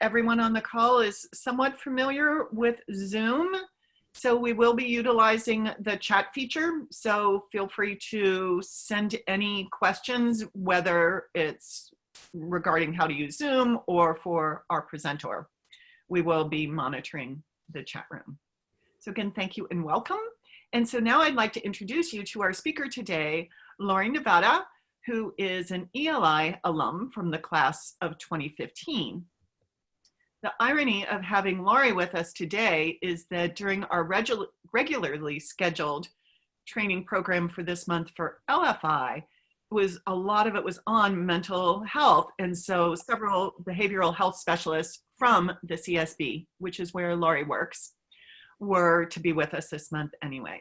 everyone on the call is somewhat familiar with Zoom. So we will be utilizing the chat feature. So feel free to send any questions, whether it's regarding how to use Zoom or for our presenter. We will be monitoring the chat room. So again, thank you and welcome. And so now I'd like to introduce you to our speaker today, Lori Nevada, who is an ELI alum from the class of 2015. The irony of having Lori with us today is that during our regularly scheduled training program for this month for LFI, a lot of it was on mental health. And so several behavioral health specialists from the CSB, which is where Lori works, were to be with us this month anyway.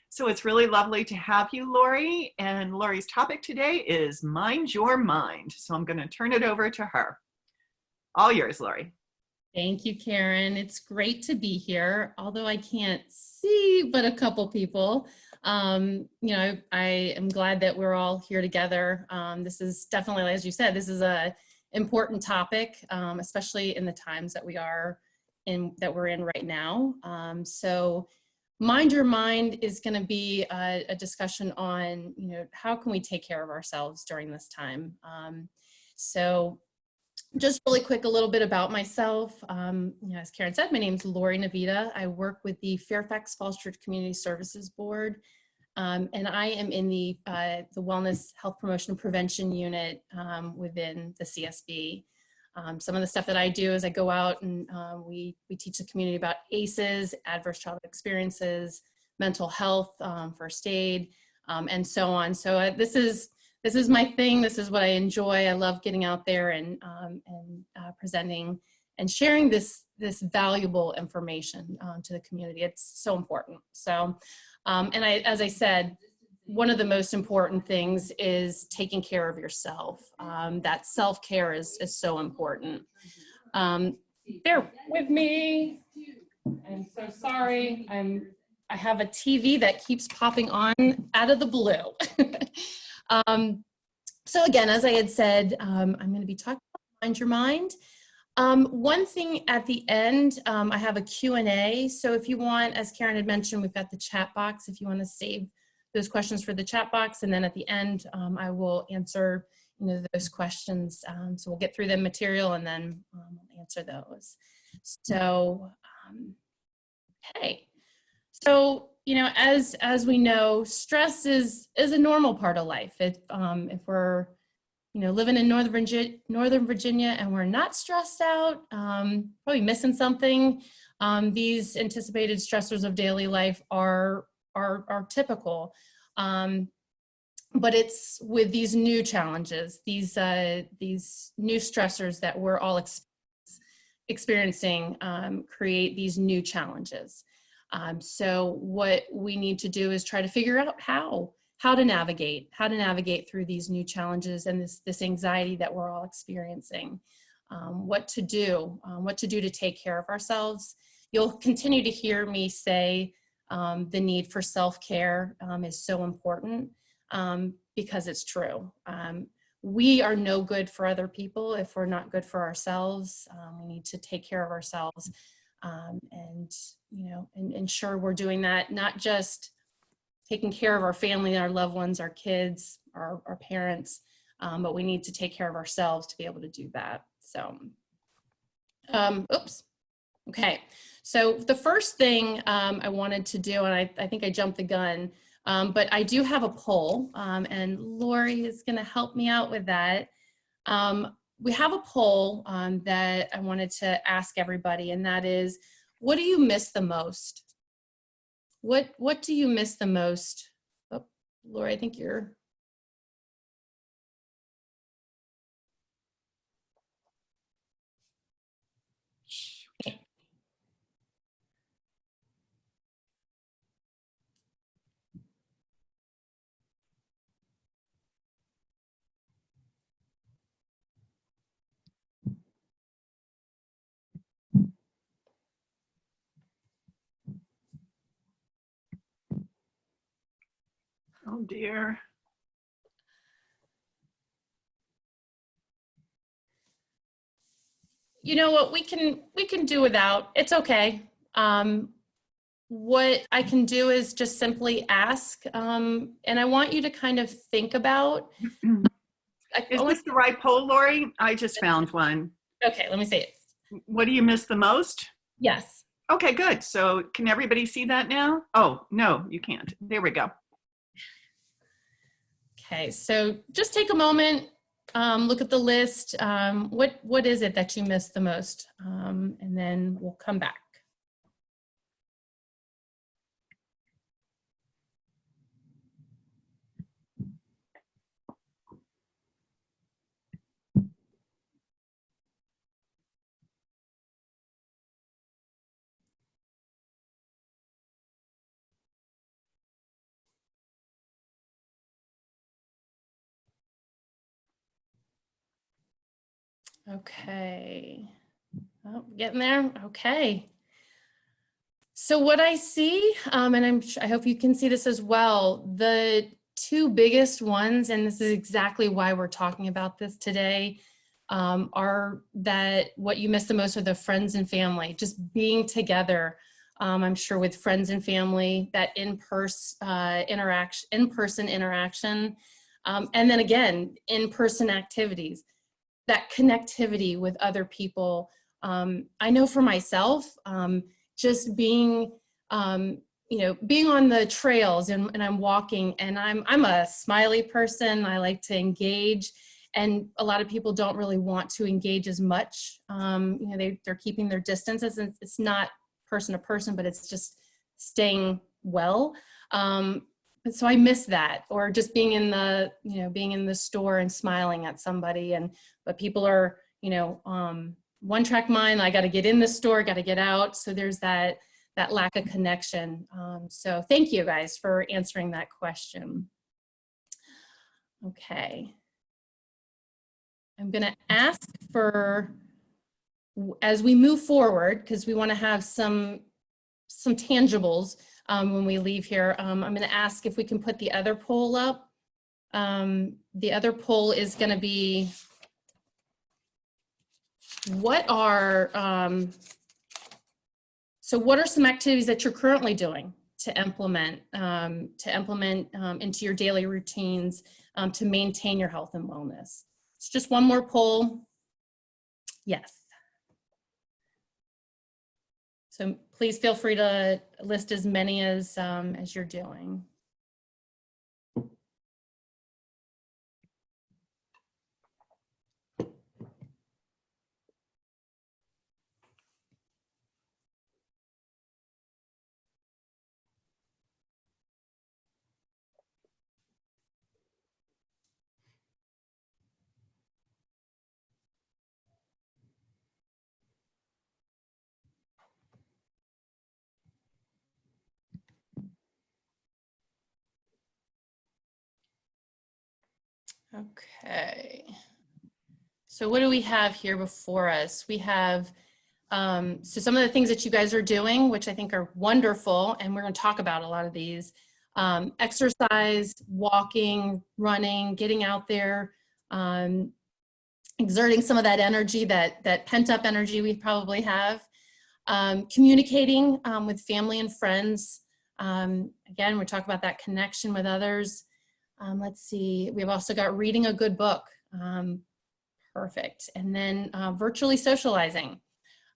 So it's really lovely to have you, Lori. And Lori's topic today is Mind Your Mind. So I'm going to turn it over to her. All yours, Lori. Thank you, Karen. It's great to be here, although I can't see but a couple people. You know, I am glad that we're all here together. This is definitely, as you said, this is an important topic, especially in the times that we're in right now. So Mind Your Mind is going to be a discussion on, you know, how can we take care of ourselves during this time. So just really quick, a little bit about myself. You know, as Karen said, my name is Lori Nevada. I work with the Fairfax Falls Church Community Services Board, and I am in the Wellness, Health Promotion, and Prevention Unit within the CSB. Some of the stuff that I do is I go out and we teach the community about ACEs, adverse childhood experiences, mental health, first aid, and so on. So this is my thing. This is what I enjoy. I love getting out there and presenting and sharing this valuable information to the community. It's so important. So, and as I said, one of the most important things is taking care of yourself. That self-care is so important. Bear with me. I'm so sorry. I have a TV that keeps popping on out of the blue. So again, as I had said, I'm going to be talking about Mind Your Mind. One thing at the end, I have a Q&A. So if you want, as Karen had mentioned, we've got the chat box. If you want to save those questions for the chat box, and then at the end, I will answer, you know, those questions. So we'll get through the material and then we'll answer those. So, okay. So, you know, as we know, stress is a normal part of life. If we're, you know, living in Northern Virginia and we're not stressed out, probably missing something. These anticipated stressors of daily life are typical, but it's with these new challenges, these new stressors that we're all experiencing create these new challenges. So what we need to do is try to figure out how to navigate through these new challenges and this anxiety that we're all experiencing. What to do to take care of ourselves. You'll continue to hear me say the need for self-care is so important because it's true. We are no good for other people if we're not good for ourselves. We need to take care of ourselves and, you know, and ensure we're doing that, not just taking care of our family, our loved ones, our kids, our parents, but we need to take care of ourselves to be able to do that. So, oops. Okay, so the first thing I wanted to do, and I think I jumped the gun, but I do have a poll, and Lori is going to help me out with that. We have a poll that I wanted to ask everybody, and that is, what do you miss the most? What do you miss the most? Oh, Lori, I think you're... Oh dear. You know what, we can do without. It's okay. What I can do is just simply ask, and I want you to kind of think about. Is this the right poll, Lori? I just found one. Okay, let me see it. What do you miss the most? Yes. Okay, good. So can everybody see that now? Oh, no, you can't. There we go. Okay, so just take a moment, look at the list. What is it that you miss the most? And then we'll come back. Okay, oh, getting there. Okay. So what I see, and I hope you can see this as well, the two biggest ones, and this is exactly why we're talking about this today, are that what you miss the most are the friends and family, just being together. I'm sure with friends and family, that in-person interaction, and then again, in-person activities, that connectivity with other people. I know for myself, just being, being on the trails and I'm walking, and I'm a smiley person. I like to engage, and a lot of people don't really want to engage as much. They're keeping their distance. It's not person to person, but it's just staying well. So I miss that, or just being in the store and smiling at somebody, but people are, one track mind. I got to get in the store, got to get out. So there's that lack of connection. So thank you guys for answering that question. Okay. I'm going to ask for, as we move forward, because we want to have some tangibles when we leave here, I'm going to ask if we can put the other poll up. The other poll is going to be, what are some activities that you're currently doing to implement into your daily routines to maintain your health and wellness? It's just one more poll. Yes. So please feel free to list as many as you're doing. Okay. So what do we have here before us? We have, so some of the things that you guys are doing, which I think are wonderful, and we're going to talk about a lot of these, exercise, walking, running, getting out there, exerting some of that energy, that pent up energy we probably have, communicating with family and friends. Again, we talk about that connection with others. Let's see, we've also got reading a good book. Perfect. And then virtually socializing.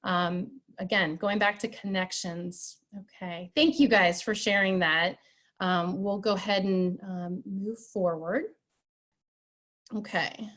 Again, going back to connections. Okay, thank you guys for sharing that. We'll go ahead and move forward. Okay.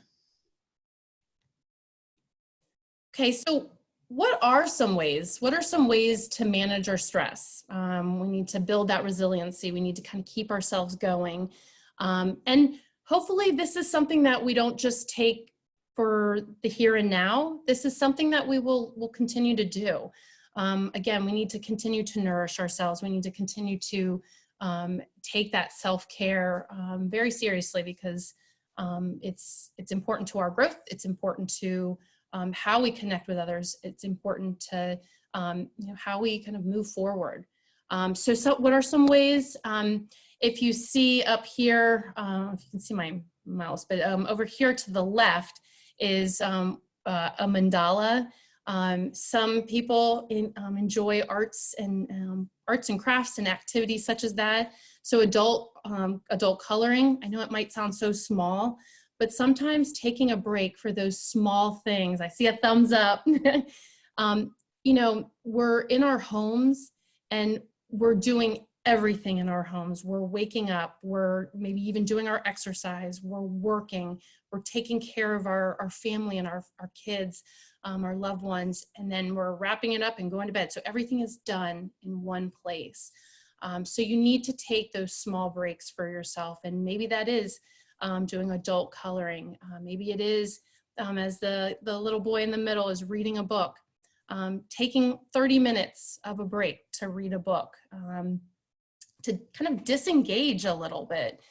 Okay, so what are some ways to manage our stress? We need to build that resiliency. We need to kind of keep ourselves going. And hopefully this is something that we don't just take for the here and now. This is something that we will continue to do. Again, we need to continue to nourish ourselves. We need to continue to take that self-care very seriously, because it's important to our growth. It's important to how we connect with others. It's important to how we kind of move forward. So what are some ways? If you see up here, if you can see my mouse, but over here to the left is a mandala. Some people enjoy arts and crafts and activities such as that. So adult coloring, I know it might sound so small, but sometimes taking a break for those small things. I see a thumbs up. You know, we're in our homes and we're doing everything in our homes. We're waking up, we're maybe even doing our exercise, we're working, we're taking care of our family and our kids, our loved ones, and then we're wrapping it up and going to bed. So everything is done in one place. So you need to take those small breaks for yourself. And maybe that is doing adult coloring. Maybe it is, as the little boy in the middle is reading a book, taking 30 minutes of a break to read a book, to kind of disengage a little bit.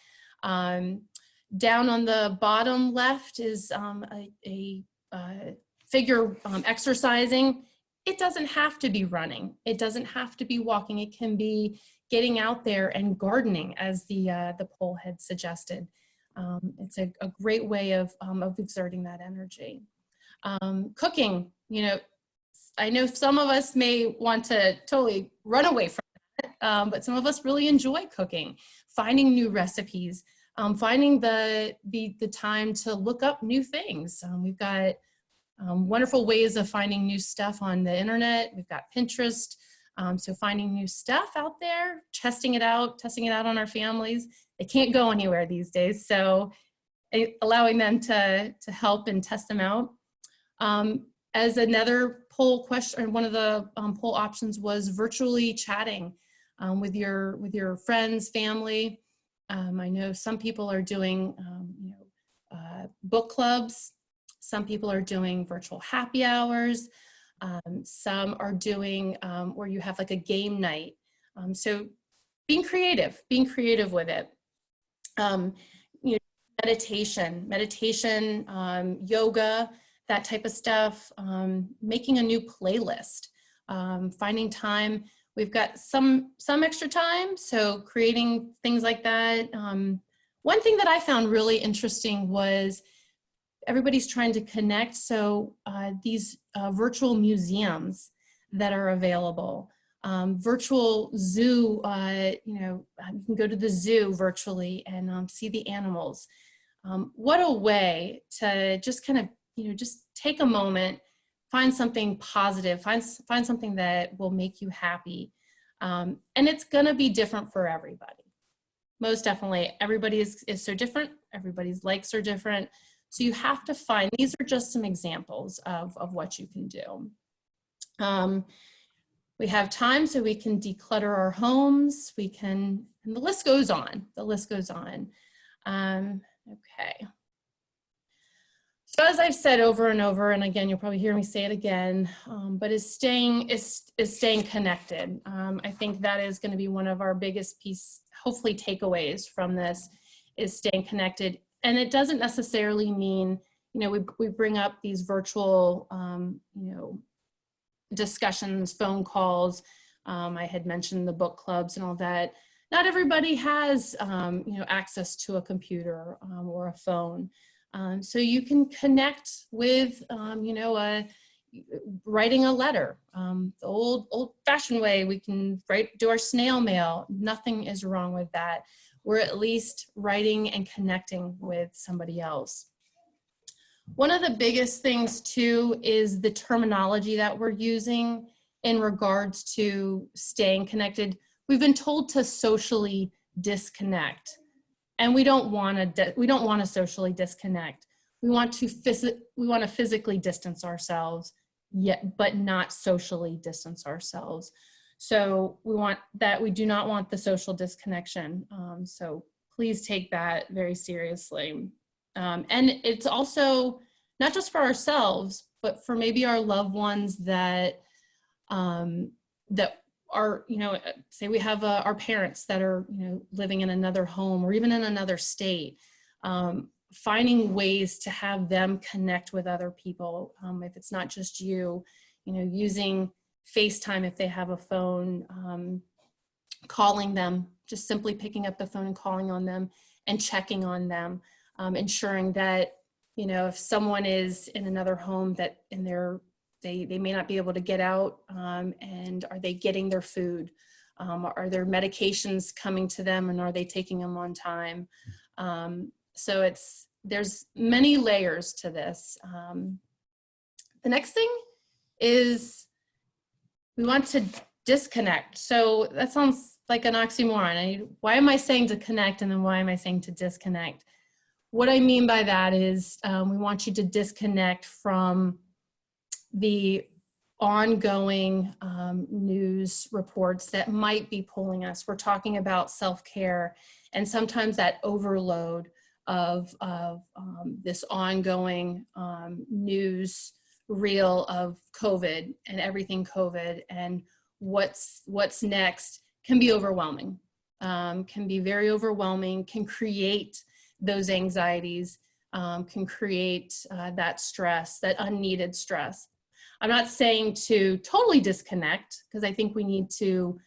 Down on the bottom left is a figure exercising. It doesn't have to be running. It doesn't have to be walking. It can be getting out there and gardening, as the poll had suggested. It's a great way of exerting that energy. Cooking, you know, I know some of us may want to totally run away from that, but some of us really enjoy cooking, finding new recipes, finding the time to look up new things. We've got wonderful ways of finding new stuff on the internet. We've got Pinterest. So finding new stuff out there, testing it out on our families. They can't go anywhere these days, so allowing them to help and test them out. As another poll question, one of the poll options was virtually chatting with your friends, family. I know some people are doing book clubs. Some people are doing virtual happy hours. Some are doing where you have like a game night. So being creative with it. Meditation, yoga, that type of stuff. Making a new playlist, finding time. We've got some extra time, so creating things like that. One thing that I found really interesting was everybody's trying to connect. So these virtual museums that are available, virtual zoo, you can go to the zoo virtually and see the animals. What a way to just kind of, just take a moment, find something positive, find something that will make you happy. And it's gonna be different for everybody. Most definitely, everybody is so different. Everybody's likes are different. So you have to find, these are just some examples of what you can do. We have time so we can declutter our homes. We can, and the list goes on, okay. So as I've said over and over, and again, you'll probably hear me say it again, but is staying connected. I think that is going to be one of our biggest hopefully takeaways from this, is staying connected. And it doesn't necessarily mean, we bring up these virtual, discussions, phone calls. I had mentioned the book clubs and all that. Not everybody has, access to a computer or a phone. So you can connect with, writing a letter. The old-fashioned way, we can do our snail mail. Nothing is wrong with that. We're at least writing and connecting with somebody else. One of the biggest things too is the terminology that we're using in regards to staying connected. We've been told to socially disconnect, and we don't want to socially disconnect. We want to physically distance ourselves, but not socially distance ourselves. So we do not want the social disconnection. So please take that very seriously. And it's also not just for ourselves, but for maybe our loved ones that are, say we have our parents that are, living in another home or even in another state, finding ways to have them connect with other people. If it's not just you, using FaceTime if they have a phone, calling them, just simply picking up the phone and calling on them and checking on them, ensuring that, if someone is in another home and they're they may not be able to get out, and are they getting their food? Are their medications coming to them, and are they taking them on time? So there's many layers to this. The next thing is we want to disconnect. So that sounds like an oxymoron. Why am I saying to connect, and then why am I saying to disconnect? What I mean by that is we want you to disconnect from the ongoing news reports that might be pulling us. We're talking about self-care, and sometimes that overload of this ongoing news reel of COVID and everything COVID and what's next can be overwhelming, can be very overwhelming, can create those anxieties, can create that stress, that unneeded stress. I'm not saying to totally disconnect, because I think we need to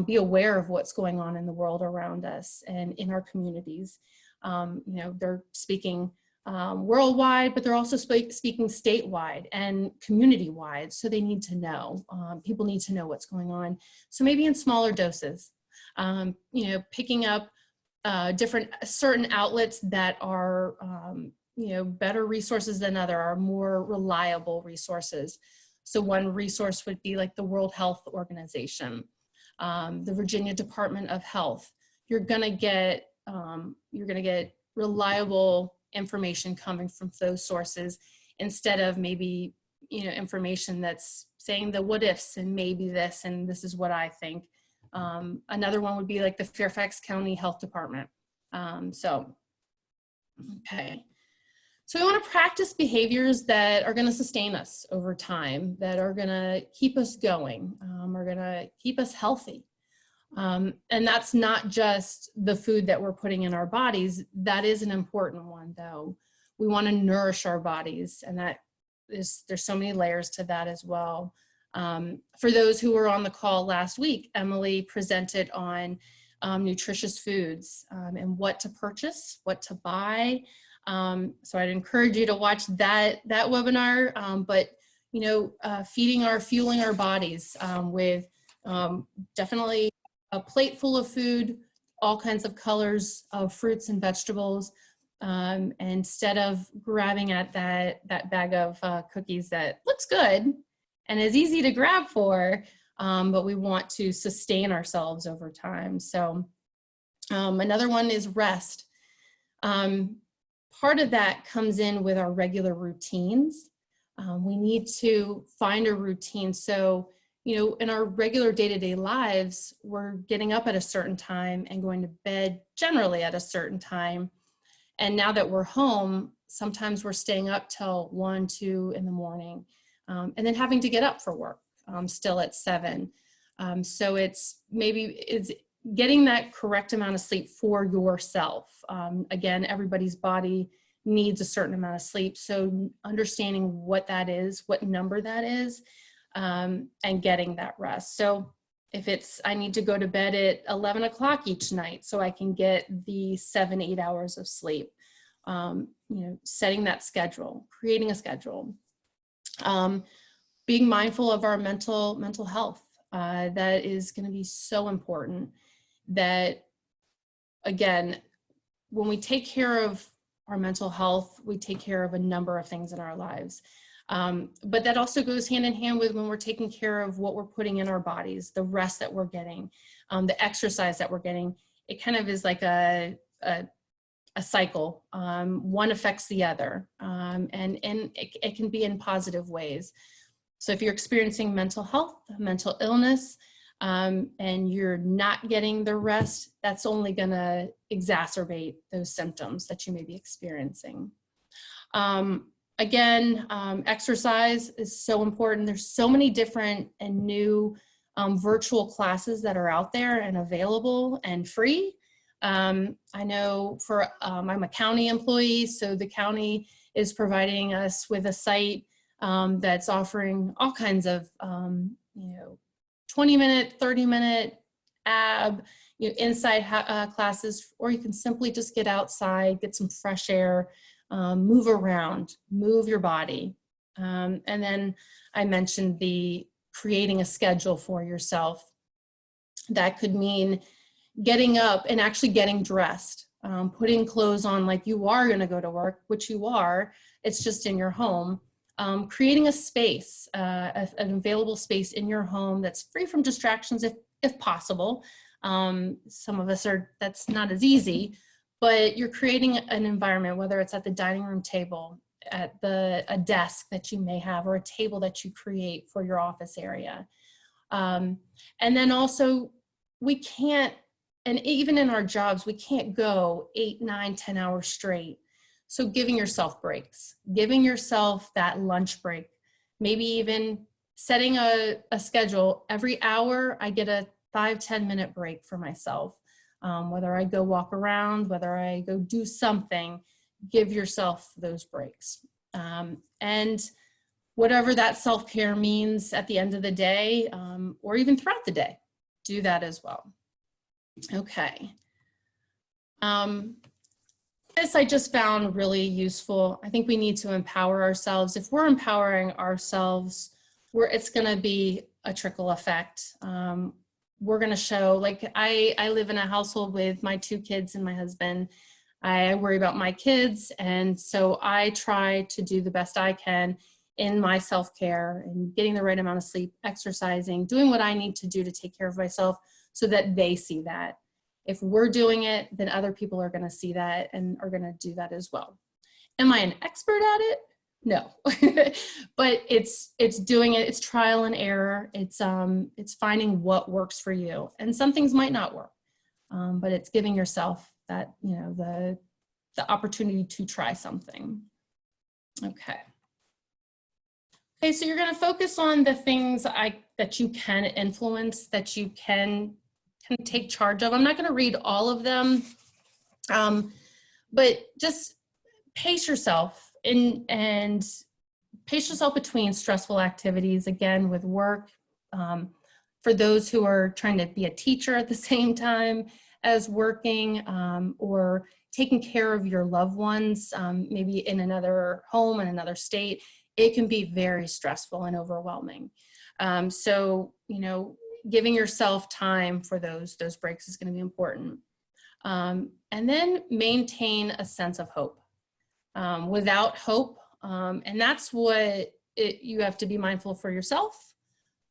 be aware of what's going on in the world around us and in our communities. You know, they're speaking worldwide, but they're also speaking statewide and community-wide, so they need to know. People need to know what's going on. So maybe in smaller doses, you know, picking up certain outlets that are you know, better resources than other, are more reliable resources. So one resource would be like the World Health Organization, the Virginia Department of Health. You're gonna get reliable information coming from those sources, instead of maybe, you know, information that's saying the what ifs and maybe this and this is what I think. Another one would be like the Fairfax County Health Department. Okay. So we want to practice behaviors that are going to sustain us over time, that are going to keep us going, are going to keep us healthy. And that's not just the food that we're putting in our bodies. That is an important one, though. We want to nourish our bodies, and there's so many layers to that as well. For those who were on the call last week, Emily presented on nutritious foods and what to purchase, what to buy. So I'd encourage you to watch that webinar, but, you know, fueling our bodies with definitely a plate full of food, all kinds of colors of fruits and vegetables, instead of grabbing at that bag of cookies that looks good and is easy to grab for, but we want to sustain ourselves over time. So another one is rest. Part of that comes in with our regular routines. We need to find a routine. So, you know, in our regular day-to-day lives, we're getting up at a certain time and going to bed generally at a certain time. And now that we're home, sometimes we're staying up till 1, 2 in the morning, and then having to get up for work still at 7. So it's getting that correct amount of sleep for yourself. Again, everybody's body needs a certain amount of sleep. So understanding what that is, what number that is, and getting that rest. So if I need to go to bed at 11 o'clock each night so I can get the 7-8 hours of sleep, you know, setting that schedule, creating a schedule, being mindful of our mental health. That is going to be so important. That, again, when we take care of our mental health, we take care of a number of things in our lives. But that also goes hand in hand with when we're taking care of what we're putting in our bodies, the rest that we're getting, the exercise that we're getting. It kind of is like a cycle. One affects the other, and it can be in positive ways. So if you're experiencing mental health, mental illness, and you're not getting the rest, that's only going to exacerbate those symptoms that you may be experiencing. Again, exercise is so important. There's so many different and new virtual classes that are out there and available and free. I know I'm a county employee, so the county is providing us with a site that's offering all kinds of, 20-minute, 30-minute inside classes, or you can simply just get outside, get some fresh air, move around, move your body. And then I mentioned the creating a schedule for yourself. That could mean getting up and actually getting dressed, putting clothes on like you are going to go to work, which you are, it's just in your home. Creating a space, an available space in your home that's free from distractions if possible. Some of us are, that's not as easy, but you're creating an environment, whether it's at the dining room table, at a desk that you may have, or a table that you create for your office area. And then also, we can't, and even in our jobs, we can't go 8, 9, 10 hours straight. So giving yourself breaks, giving yourself that lunch break, maybe even setting a schedule. Every hour, I get a 5-10 minute break for myself. Whether I go walk around, whether I go do something, give yourself those breaks. And whatever that self-care means at the end of the day, or even throughout the day, do that as well. Okay. This I just found really useful. I think we need to empower ourselves. If we're empowering ourselves, it's going to be a trickle effect. We're going to show, like I live in a household with my 2 kids and my husband. I worry about my kids. And so I try to do the best I can in my self-care and getting the right amount of sleep, exercising, doing what I need to do to take care of myself so that they see that. If we're doing it, then other people are going to see that and are going to do that as well. Am I an expert at it? No, but it's doing it. It's trial and error. It's finding what works for you, and some things might not work, but it's giving yourself that, you know, the opportunity to try something. Okay. Okay, so you're going to focus on the things that you can influence, that you can take charge of. I'm not going to read all of them, but just pace yourself and pace yourself between stressful activities, again, with work. For those who are trying to be a teacher at the same time as working, or taking care of your loved ones, maybe in another home, in another state, it can be very stressful and overwhelming. So, you know, giving yourself time for those breaks is going to be important. And then maintain a sense of hope. Without hope, and that's what you have to be mindful for yourself,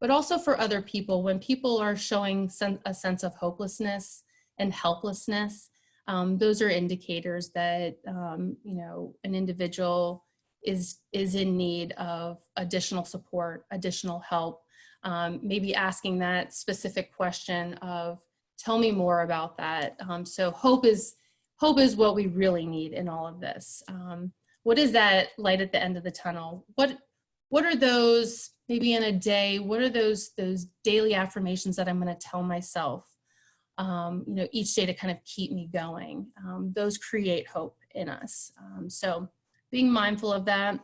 but also for other people. When people are showing a sense of hopelessness and helplessness, those are indicators that, you know, an individual is in need of additional support, additional help. Maybe asking that specific question of, tell me more about that. So hope is what we really need in all of this. What is that light at the end of the tunnel? What are those, maybe in a day, what are those daily affirmations that I'm going to tell myself, you know, each day to kind of keep me going? Those create hope in us. So being mindful of that.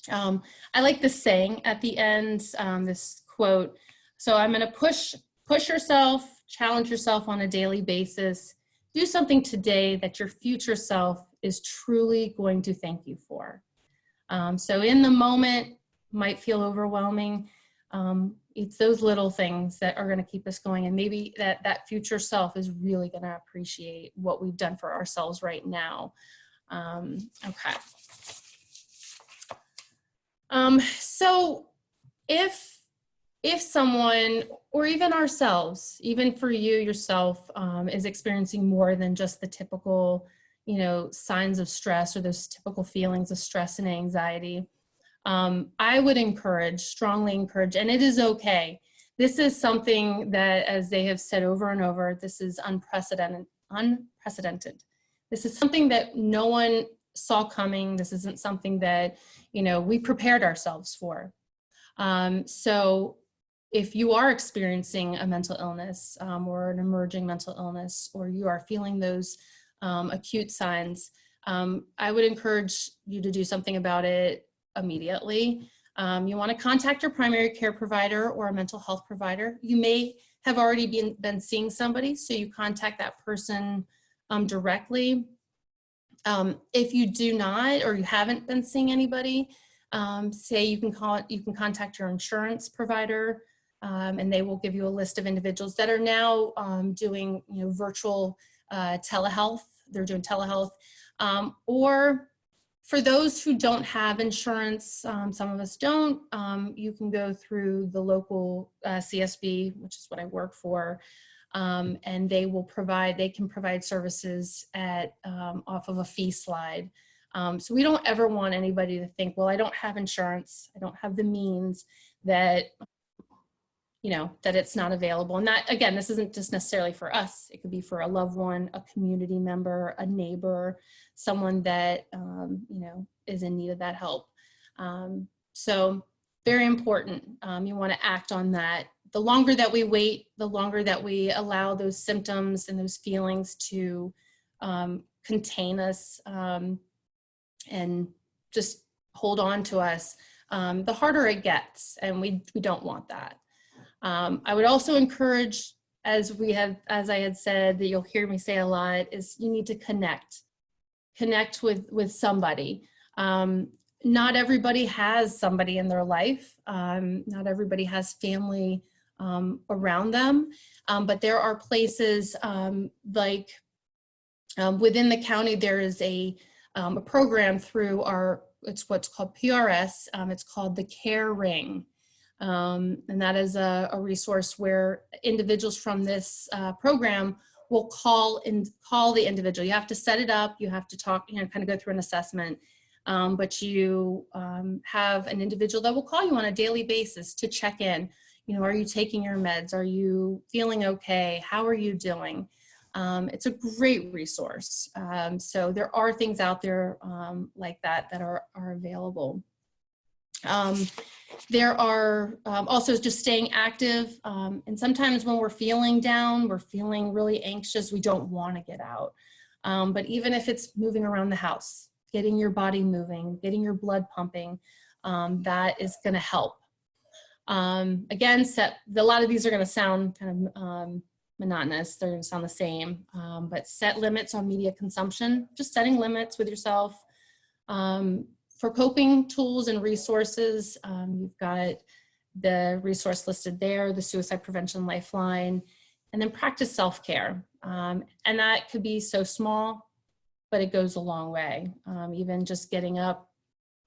I like this saying at the end, this quote. So I'm going to push yourself, challenge yourself on a daily basis. Do something today that your future self is truly going to thank you for. So in the moment, might feel overwhelming. It's those little things that are going to keep us going. And maybe that future self is really going to appreciate what we've done for ourselves right now. Okay. So if someone, or even ourselves, even for you yourself, is experiencing more than just the typical, you know, signs of stress or those typical feelings of stress and anxiety, I would strongly encourage, and it is okay. This is something that, as they have said over and over, this is unprecedented. This is something that no one saw coming. This isn't something that, you know, we prepared ourselves for. So if you are experiencing a mental illness, or an emerging mental illness, or you are feeling those acute signs, I would encourage you to do something about it immediately. You want to contact your primary care provider or a mental health provider. You may have already been seeing somebody, so you contact that person directly. If you do not, or you haven't been seeing anybody, say you can contact your insurance provider, and they will give you a list of individuals that are now doing, virtual telehealth. They're doing telehealth. Or for those who don't have insurance, some of us don't, you can go through the local CSB, which is what I work for, and they can provide services at off of a fee slide. So we don't ever want anybody to think, well, I don't have insurance, I don't have the means, that that it's not available. And that, again, this isn't just necessarily for us. It could be for a loved one, a community member, a neighbor, someone that, is in need of that help. So very important. You want to act on that. The longer that we wait, the longer that we allow those symptoms and those feelings to contain us and just hold on to us, the harder it gets, and we don't want that. I would also encourage, as I had said, that you'll hear me say a lot, is you need to connect with somebody. Not everybody has somebody in their life. Not everybody has family around them, but there are places like within the county, there is a program through it's what's called PRS. It's called the Care Ring. And that is a resource where individuals from this program will call the individual. You have to set it up, you have to talk, kind of go through an assessment, but you have an individual that will call you on a daily basis to check in. Are you taking your meds? Are you feeling okay? How are you doing? It's a great resource. So there are things out there like that are available. There are also just staying active. And sometimes when we're feeling down, we're feeling really anxious, we don't want to get out. But even if it's moving around the house, getting your body moving, getting your blood pumping, that is going to help. Again, a lot of these are going to sound kind of monotonous. They're going to sound the same, but set limits on media consumption, just setting limits with yourself. For coping tools and resources, you've got the resource listed there, the Suicide Prevention Lifeline, and then practice self-care. And that could be so small, but it goes a long way. Even just getting up,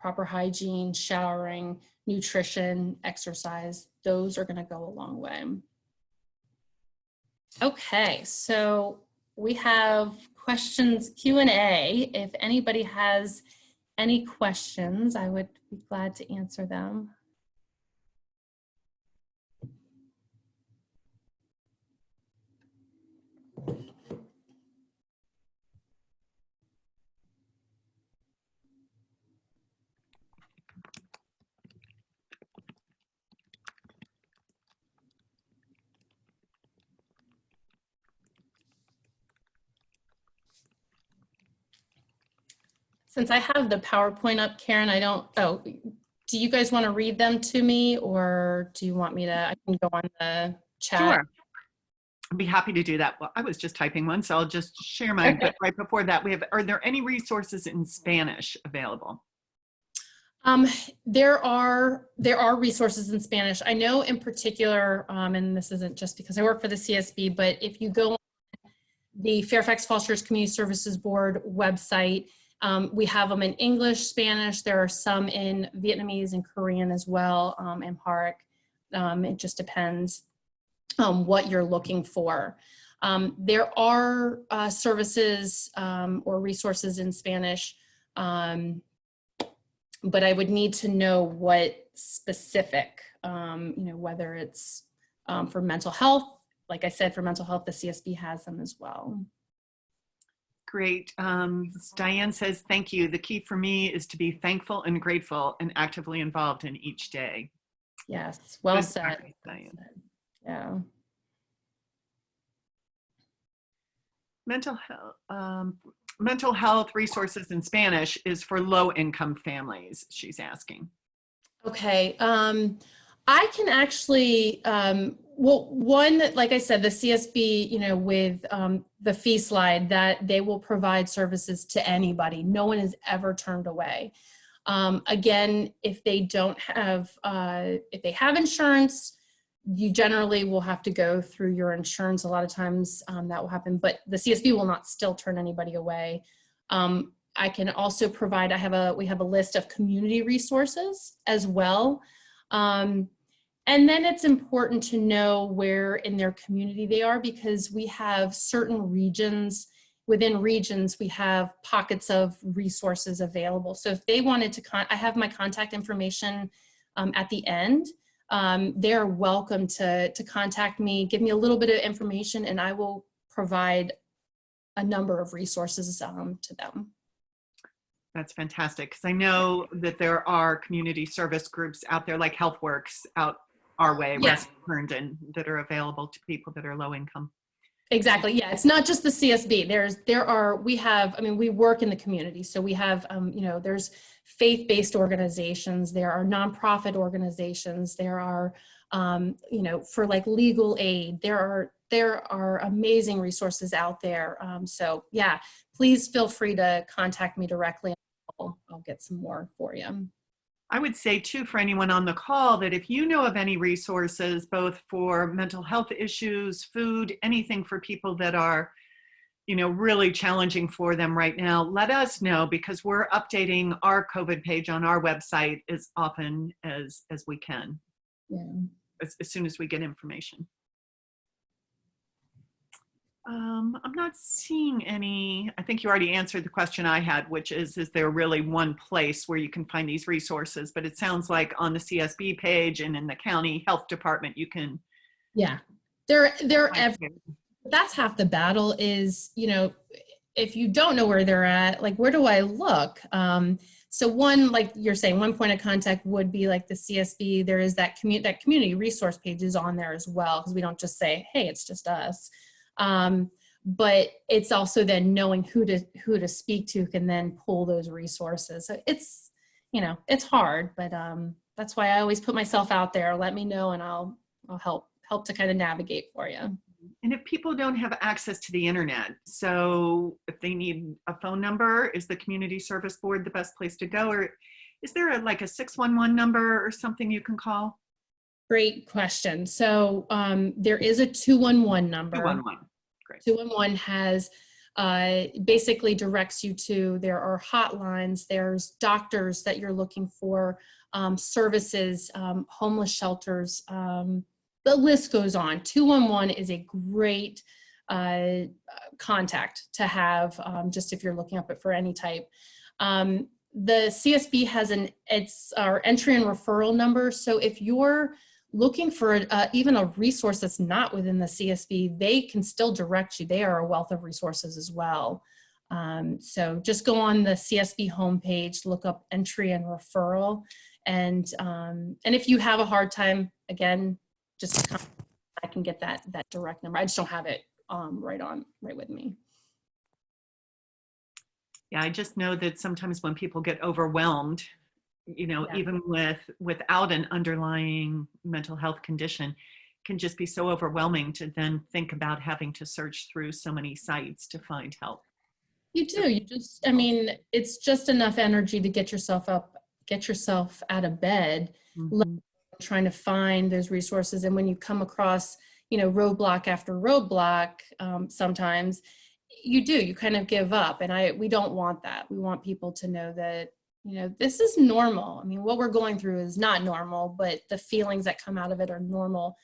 proper hygiene, showering, nutrition, exercise, those are gonna go a long way. Okay, so we have questions, Q&A. If anybody has any questions, I would be glad to answer them. Since I have the PowerPoint up, Karen, do you guys want to read them to me, or do you want me to, I can go on the chat? Sure. I'd be happy to do that. Well, I was just typing one, so I'll just share mine. But right before that, are there any resources in Spanish available? There are resources in Spanish. I know in particular, and this isn't just because I work for the CSB, but if you go on the Fairfax Falls Church Community Services Board website, we have them in English, Spanish. There are some in Vietnamese and Korean as well, Amharic. It just depends what you're looking for. There are services or resources in Spanish, but I would need to know what specific, whether it's for mental health. Like I said, for mental health, the CSB has them as well. Great. Diane says, thank you. The key for me is to be thankful and grateful and actively involved in each day. Yes, well Good said. practice, Diane. Yeah. Mental health resources in Spanish is for low-income families, she's asking. Okay. I can actually, well, one, like I said, the CSB, with the fee slide, that they will provide services to anybody. No one is ever turned away. Again, if they don't have, if they have insurance, you generally will have to go through your insurance. A lot of times that will happen, but the CSB will not still turn anybody away. I can also provide, we have a list of community resources as well. And then it's important to know where in their community they are, because we have certain regions, within regions, we have pockets of resources available. So if they wanted to, I have my contact information at the end. They're welcome to contact me, give me a little bit of information, and I will provide a number of resources to them. That's fantastic, because I know that there are community service groups out there like HealthWorks out our way, Yeah. West Herndon, that are available to people that are low income. Exactly. Yeah. It's not just the CSB. We work in the community. So we have, there's faith-based organizations, there are nonprofit organizations, there are, for like legal aid, there are amazing resources out there. So yeah, please feel free to contact me directly. I'll get some more for you. I would say too, for anyone on the call, that if you know of any resources, both for mental health issues, food, anything for people that are, really challenging for them right now, let us know, because we're updating our COVID page on our website as often as we can. Yeah. As soon as we get information. I'm not seeing any. I think you already answered the question I had, which is there really one place where you can find these resources? But it sounds like on the CSB page and in the county health department, you can. Yeah, that's half the battle is, if you don't know where they're at, like, where do I look? So one, like you're saying, one point of contact would be like the CSB. There is that community resource page is on there as well, because we don't just say, hey, it's just us. But it's also then knowing who to speak to can then pull those resources. So it's, it's hard, but that's why I always put myself out there. Let me know and I'll help to kind of navigate for you. And if people don't have access to the internet, so if they need a phone number, is the community service board the best place to go? Or is there a 611 number or something you can call? Great question. So there is a 211 number. 211. Great. 211 has basically directs you to, there are hotlines, there's doctors that you're looking for, services, homeless shelters, the list goes on. 211 is a great contact to have, just if you're looking up it for any type. The CSB has it's our entry and referral number. So if you're looking for even a resource that's not within the CSB, they can still direct you. They are a wealth of resources as well. So just go on the CSB homepage, look up entry and referral. And if you have a hard time, again, just I can get that direct number. I just don't have it right with me. Yeah, I just know that sometimes when people get overwhelmed, Yeah. even without an underlying mental health condition, it can just be so overwhelming to then think about having to search through so many sites to find help. You do. It's just enough energy to get yourself up, get yourself out of bed, Mm-hmm. trying to find those resources. And when you come across, roadblock after roadblock, sometimes you kind of give up. And we don't want that. We want people to know that, this is normal. I mean, what we're going through is not normal, but the feelings that come out of it are normal.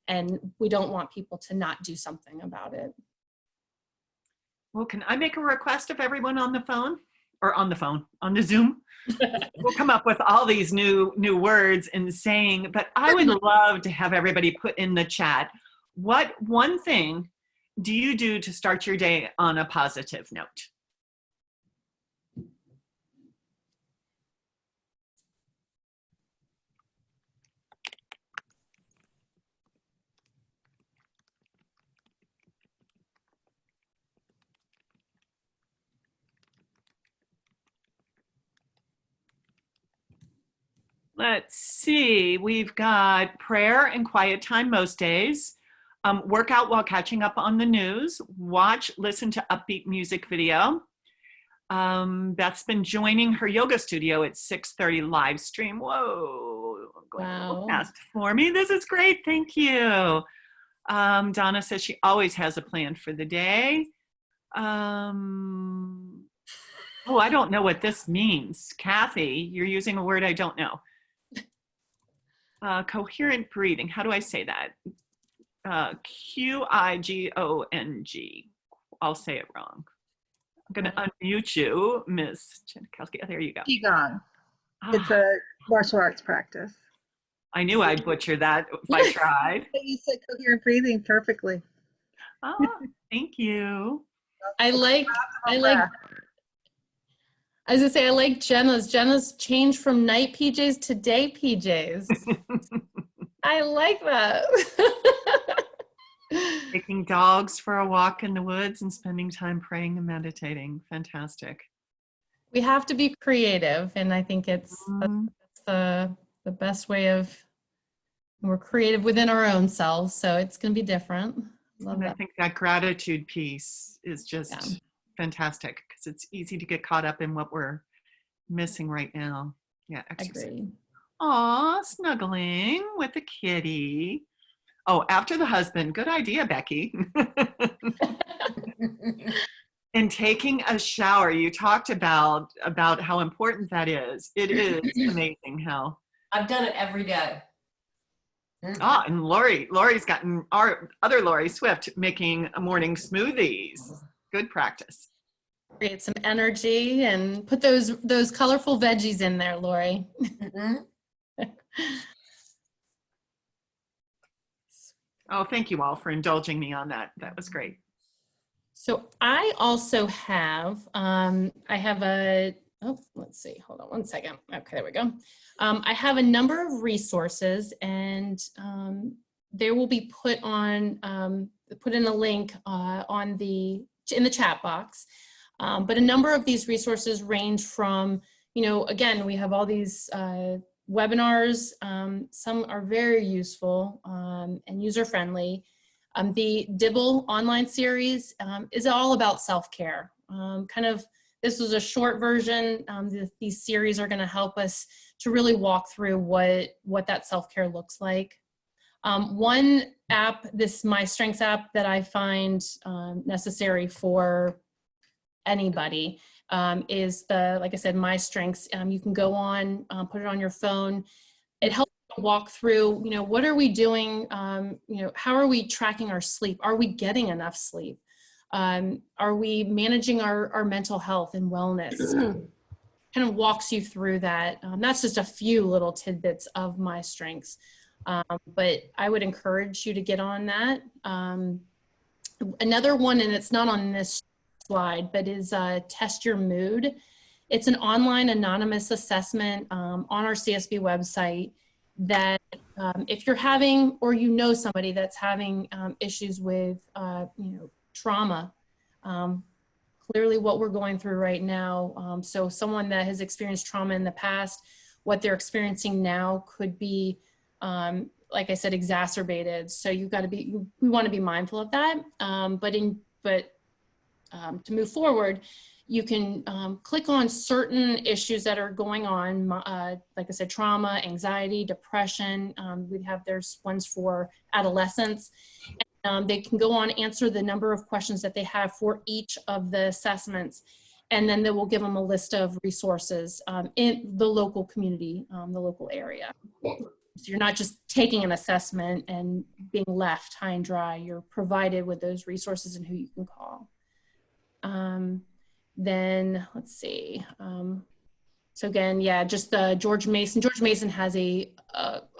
And we don't want people to not do something about it. Well, can I make a request of everyone on the phone or on the Zoom? We'll come up with all these new words and saying, but I would love to have everybody put in the chat, what one thing do you do to start your day on a positive note? Let's see, we've got prayer and quiet time most days, workout while catching up on the news, listen to upbeat music video, Beth's been joining her yoga studio at 6:30 live stream. Whoa, going a little Wow. fast for me. This is great. Thank you. Donna says she always has a plan for the day. Oh, I don't know what this means. Kathy, you're using a word I don't know. Coherent breathing. How do I say that? Qigong. I'll say it wrong. I'm going to unmute you, Miss Jankowski. Oh, there you go. Qigong. It's a martial arts practice. I knew I'd butcher that if I tried. You said coherent breathing perfectly. Oh, thank you. I was gonna say, I like Jenna's. Jenna's changed from night PJs to day PJs. I like that. Taking dogs for a walk in the woods and spending time praying and meditating. Fantastic. We have to be creative, and I think that's the best way of, we're creative within our own selves, so it's going to be different. Love And I that. think that gratitude piece is just fantastic because it's easy to get caught up in what we're missing right now. Yeah, exercise. Agree. Aw, snuggling with the kitty. Oh, after the husband. Good idea, Becky. And taking a shower. You talked about how important that is. It is amazing how. I've done it every day. Ah, and Lori's gotten our other Lori Swift making morning smoothies. Good practice. Create some energy and put those colorful veggies in there, Lori. Oh, thank you all for indulging me on that. That was great. So I also have, let's see, hold on one second. Okay, there we go. I have a number of resources, and they will be put in a link in the chat box. But a number of these resources range from, again, we have all these webinars. Some are very useful and user-friendly. The Dibble online series is all about self-care. This was a short version. These series are going to help us to really walk through what that self-care looks like. One app, this My Strengths app, that I find necessary for anybody is like I said, My Strengths. You can go on, put it on your phone. It helps walk through, what are we doing? How are we tracking our sleep? Are we getting enough sleep? Are we managing our mental health and wellness? Kind of walks you through that. That's just a few little tidbits of My Strengths. But I would encourage you to get on that. Another one, and it's not on this slide, but is Test Your Mood. It's an online anonymous assessment on our CSB website that if you're having, or somebody that's having issues with trauma, clearly what we're going through right now. So someone that has experienced trauma in the past, what they're experiencing now could be, like I said, exacerbated. So we want to be mindful of that. But to move forward, you can click on certain issues that are going on, like I said, trauma, anxiety, depression. There's ones for adolescents. They can go on, answer the number of questions that they have for each of the assessments, and then they will give them a list of resources in the local community, the local area. So you're not just taking an assessment and being left high and dry. You're provided with those resources and who you can call. Then let's see. So again, yeah, just the George Mason. George Mason has a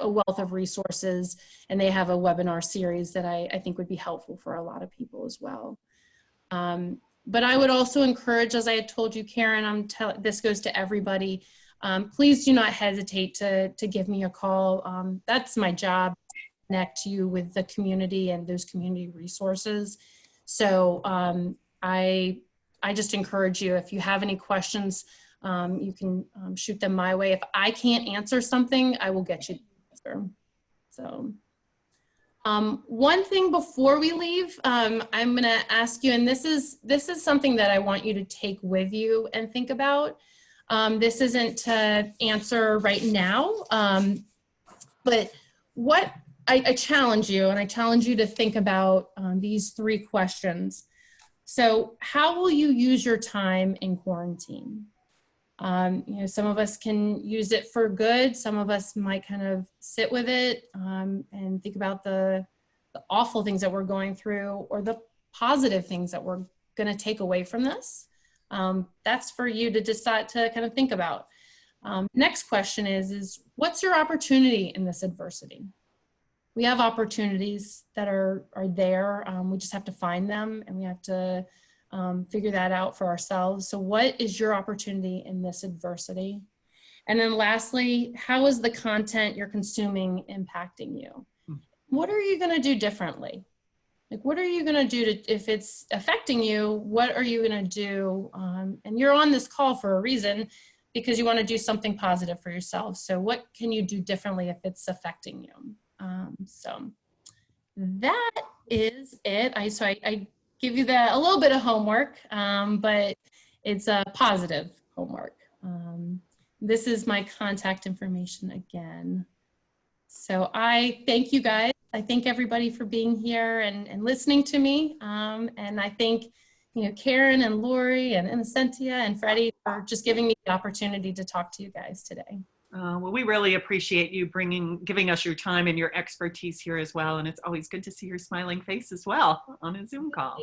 wealth of resources, and they have a webinar series that I think would be helpful for a lot of people as well. But I would also encourage, as I had told you, Karen, this goes to everybody. Please do not hesitate to give me a call. That's my job, to connect you with the community and those community resources. So I just encourage you, if you have any questions, you can shoot them my way. If I can't answer something, I will get you the answer. So One thing before we leave, I'm going to ask you, and this is something that I want you to take with you and think about. This isn't to answer right now, but what I challenge you, and I challenge you to think about these 3 questions. So, how will you use your time in quarantine? Some of us can use it for good. Some of us might kind of sit with it and think about the awful things that we're going through or the positive things that we're going to take away from this. That's for you to decide to kind of think about. Next question is what's your opportunity in this adversity? We have opportunities that are there. We just have to find them, and we have to figure that out for ourselves. So what is your opportunity in this adversity? And then lastly, how is the content you're consuming impacting you? What are you going to do differently? Like, what are you going to do if it's affecting you? What are you going to do? And you're on this call for a reason, because you want to do something positive for yourself. So what can you do differently if it's affecting you? So that is it. I give you a little bit of homework, but it's a positive homework. This is my contact information again. So I thank you guys. I thank everybody for being here and listening to me. And I thank, Karen and Lori and Innocentia and Freddie for just giving me the opportunity to talk to you guys today. Well, we really appreciate you giving us your time and your expertise here as well. And it's always good to see your smiling face as well on a Zoom call.